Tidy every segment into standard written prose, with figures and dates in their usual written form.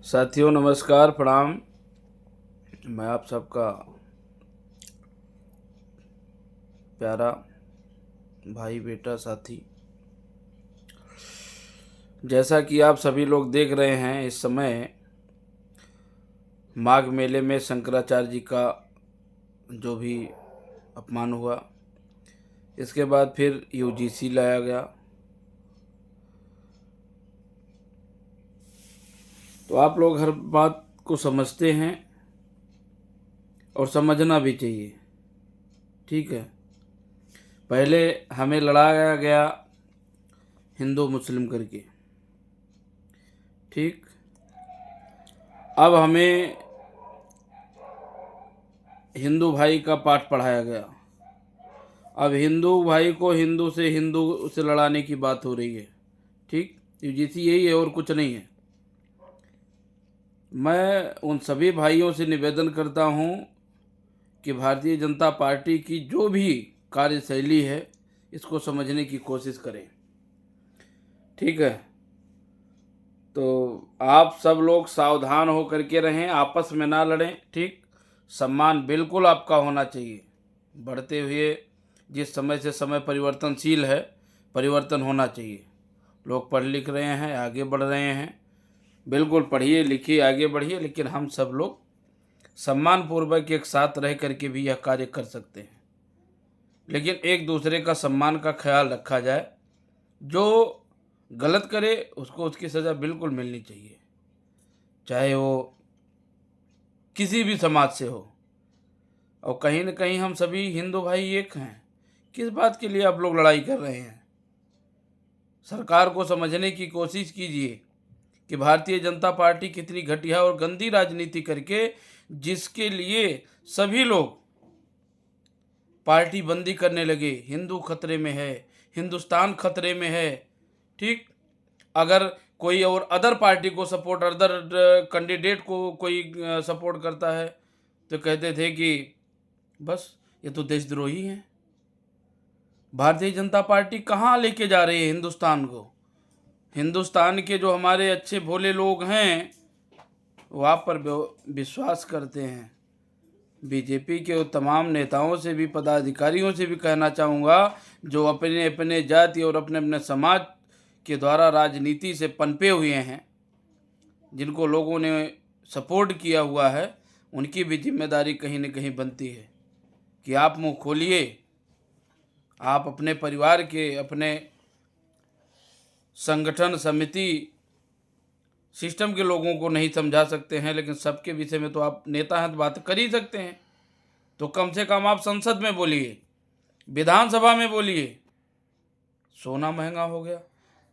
साथियों नमस्कार प्रणाम। मैं आप सबका प्यारा भाई बेटा साथी। जैसा कि आप सभी लोग देख रहे हैं, इस समय माघ मेले में शंकराचार्य जी का जो भी अपमान हुआ, इसके बाद फिर यूजीसी लाया गया। तो आप लोग हर बात को समझते हैं और समझना भी चाहिए, ठीक है। पहले हमें लड़ाया गया हिंदू मुस्लिम करके, ठीक। अब हमें हिंदू भाई का पाठ पढ़ाया गया। अब हिंदू भाई को हिंदू से लड़ाने की बात हो रही है, ठीक। यूजीसी यही है और कुछ नहीं है। मैं उन सभी भाइयों से निवेदन करता हूं कि भारतीय जनता पार्टी की जो भी कार्यशैली है, इसको समझने की कोशिश करें, ठीक है। तो आप सब लोग सावधान हो करके रहें, आपस में ना लड़ें, ठीक। सम्मान बिल्कुल आपका होना चाहिए। बढ़ते हुए जिस समय से समय परिवर्तनशील है, परिवर्तन होना चाहिए। लोग पढ़ लिख रहे हैं, आगे बढ़ रहे हैं, बिल्कुल पढ़िए लिखिए, आगे बढ़िए, लेकिन हम सब लोग सम्मानपूर्वक एक साथ रह करके भी यह कार्य कर सकते हैं। लेकिन एक दूसरे का सम्मान का ख्याल रखा जाए। जो गलत करे उसको उसकी सज़ा बिल्कुल मिलनी चाहिए, चाहे वो किसी भी समाज से हो। और कहीं न कहीं हम सभी हिंदू भाई एक हैं। किस बात के लिए आप लोग लड़ाई कर रहे हैं? सरकार को समझने की कोशिश कीजिए कि भारतीय जनता पार्टी कितनी घटिया और गंदी राजनीति करके, जिसके लिए सभी लोग पार्टी बंदी करने लगे। हिंदू खतरे में है, हिंदुस्तान खतरे में है, ठीक। अगर कोई और अदर पार्टी को सपोर्ट, अदर कैंडिडेट को कोई सपोर्ट करता है तो कहते थे कि बस ये तो देशद्रोही हैं। भारतीय जनता पार्टी कहाँ लेके जा रही है हिंदुस्तान को? हिंदुस्तान के जो हमारे अच्छे भोले लोग हैं वो आप पर विश्वास करते हैं। बीजेपी के तमाम नेताओं से भी, पदाधिकारियों से भी कहना चाहूँगा, जो अपने अपने जाति और अपने अपने समाज के द्वारा राजनीति से पनपे हुए हैं, जिनको लोगों ने सपोर्ट किया हुआ है, उनकी भी जिम्मेदारी कहीं न कहीं बनती है कि आप मुँह खोलिए। आप अपने परिवार के, अपने संगठन, समिति, सिस्टम के लोगों को नहीं समझा सकते हैं, लेकिन सबके विषय में तो आप नेता हैं तो बात कर ही सकते हैं। तो कम से कम आप संसद में बोलिए, विधानसभा में बोलिए। सोना महंगा हो गया,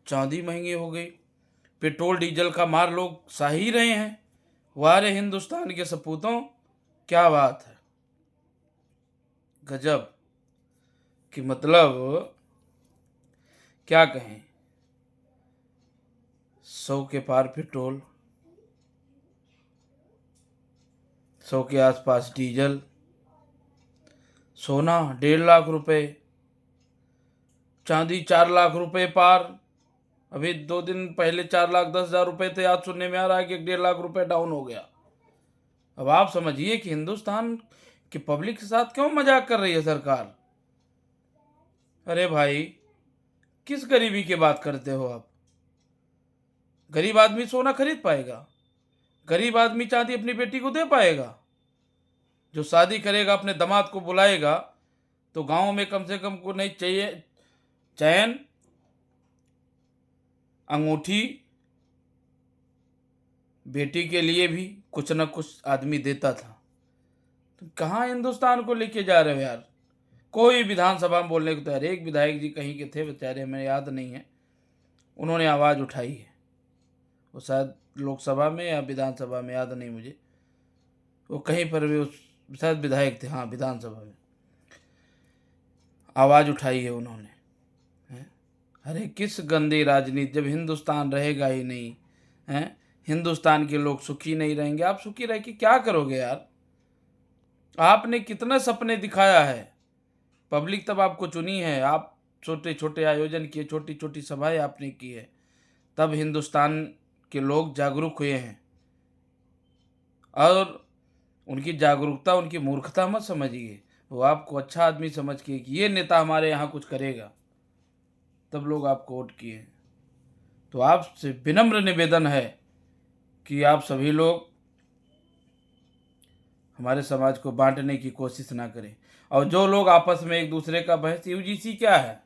चांदी महंगी हो गई, पेट्रोल डीजल का मार लोग सह ही रहे हैं। वारे हिंदुस्तान के सपूतों, क्या बात है, गजब कि मतलब क्या कहें। 100 के पार पेट्रोल, 100 के आसपास डीजल, सोना 1.5 लाख रुपए, चांदी 4 लाख रुपए पार। अभी 2 दिन पहले 4,10,000 रुपए थे, आज सुनने में आ रहा है कि 1.5 लाख रुपए डाउन हो गया। अब आप समझिए कि हिंदुस्तान की पब्लिक के साथ क्यों मजाक कर रही है सरकार। अरे भाई, किस गरीबी की बात करते हो आप? गरीब आदमी सोना खरीद पाएगा? गरीब आदमी चांदी अपनी बेटी को दे पाएगा? जो शादी करेगा, अपने दामाद को बुलाएगा, तो गांव में कम से कम को नहीं चाहिए चैन, अंगूठी, बेटी के लिए भी कुछ न कुछ आदमी देता था। तो कहाँ हिंदुस्तान को लेके जा रहे हो यार? कोई विधानसभा में बोलने को तैयार। एक विधायक जी कहीं के थे बेचारे, हमें याद नहीं है, उन्होंने आवाज़ उठाई है, वो शायद लोकसभा में या विधानसभा में, याद नहीं मुझे, वो कहीं पर भी शायद विधायक थे, हाँ विधानसभा में आवाज़ उठाई है उन्होंने। हैं? अरे किस गंदी राजनीति, जब हिंदुस्तान रहेगा ही नहीं, हैं, हिंदुस्तान के लोग सुखी नहीं रहेंगे, आप सुखी रह के क्या करोगे यार? आपने कितने सपने दिखाया है, पब्लिक तब आपको चुनी है, आप छोटे छोटे आयोजन किए, छोटी छोटी सभाएं आपने की है, तब हिंदुस्तान के लोग जागरूक हुए हैं और उनकी जागरूकता, उनकी मूर्खता मत समझिए। वो आपको अच्छा आदमी समझ के कि ये नेता हमारे यहाँ कुछ करेगा, तब लोग आपको वोट किए। तो आपसे विनम्र निवेदन है कि आप सभी लोग हमारे समाज को बांटने की कोशिश ना करें। और जो लोग आपस में एक दूसरे का बहस, यूजीसी क्या है?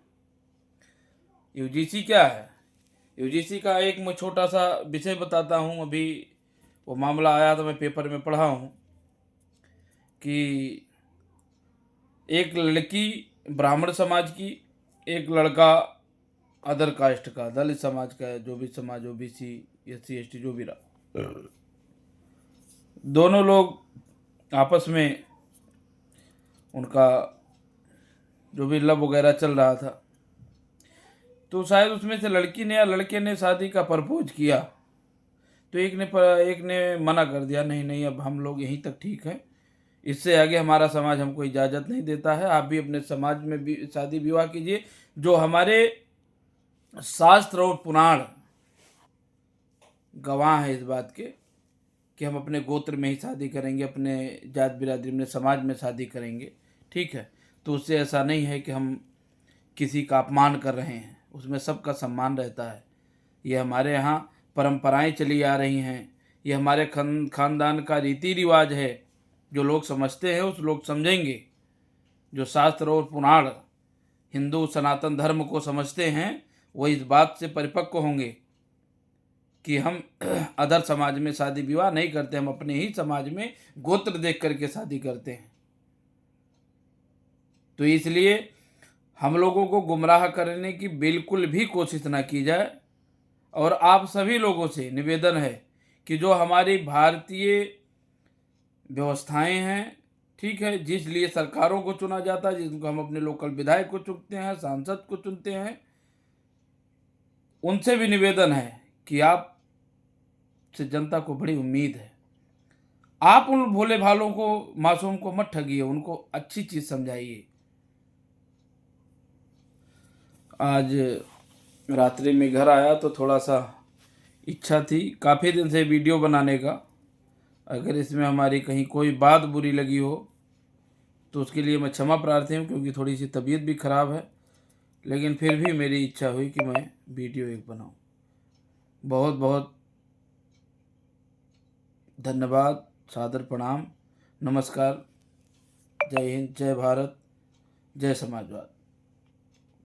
यूजीसी क्या है? यूजीसी का एक मैं छोटा सा विषय बताता हूँ। अभी वो मामला आया तो मैं पेपर में पढ़ा हूँ कि एक लड़की ब्राह्मण समाज की, एक लड़का अदर कास्ट का, दलित समाज का, जो भी समाज, ओबीसी, एससी एसटी जो भी रहा, दोनों लोग आपस में उनका जो भी लव वगैरह चल रहा था, तो शायद उसमें से लड़की ने या लड़के ने शादी का प्रपोज किया, तो एक ने मना कर दिया, नहीं नहीं, अब हम लोग यहीं तक ठीक हैं, इससे आगे हमारा समाज हमको इजाज़त नहीं देता है। आप भी अपने समाज में भी शादी विवाह कीजिए। जो हमारे शास्त्र और पुराण गवाह है इस बात के कि हम अपने गोत्र में ही शादी करेंगे, अपने जात बिरादरी में, समाज में शादी करेंगे, ठीक है। तो उससे ऐसा नहीं है कि हम किसी का अपमान कर रहे हैं, उसमें सबका सम्मान रहता है। ये हमारे यहाँ परंपराएं चली आ रही हैं, ये हमारे खानदान का रीति रिवाज है। जो लोग समझते हैं उस लोग समझेंगे, जो शास्त्र और पुराण हिंदू सनातन धर्म को समझते हैं वो इस बात से परिपक्व होंगे कि हम अदर समाज में शादी विवाह नहीं करते, हम अपने ही समाज में गोत्र देख करके शादी करते हैं। तो इसलिए हम लोगों को गुमराह करने की बिल्कुल भी कोशिश ना की जाए। और आप सभी लोगों से निवेदन है कि जो हमारी भारतीय व्यवस्थाएं हैं, ठीक है, जिस लिए सरकारों को चुना जाता है, जिनको हम अपने लोकल विधायक को चुनते हैं, सांसद को चुनते हैं, उनसे भी निवेदन है कि आप से जनता को बड़ी उम्मीद है। आप उन भोले भालों को, मासूम को मत ठगिए, उनको अच्छी चीज़ समझाइए। आज रात्रि में घर आया तो थोड़ा सा इच्छा थी काफ़ी दिन से वीडियो बनाने का। अगर इसमें हमारी कहीं कोई बात बुरी लगी हो तो उसके लिए मैं क्षमा प्रार्थी हूँ, क्योंकि थोड़ी सी तबीयत भी ख़राब है। लेकिन फिर भी मेरी इच्छा हुई कि मैं वीडियो एक बनाऊँ। बहुत बहुत धन्यवाद, सादर प्रणाम, नमस्कार, जय हिंद, जय भारत, जय समाजवाद।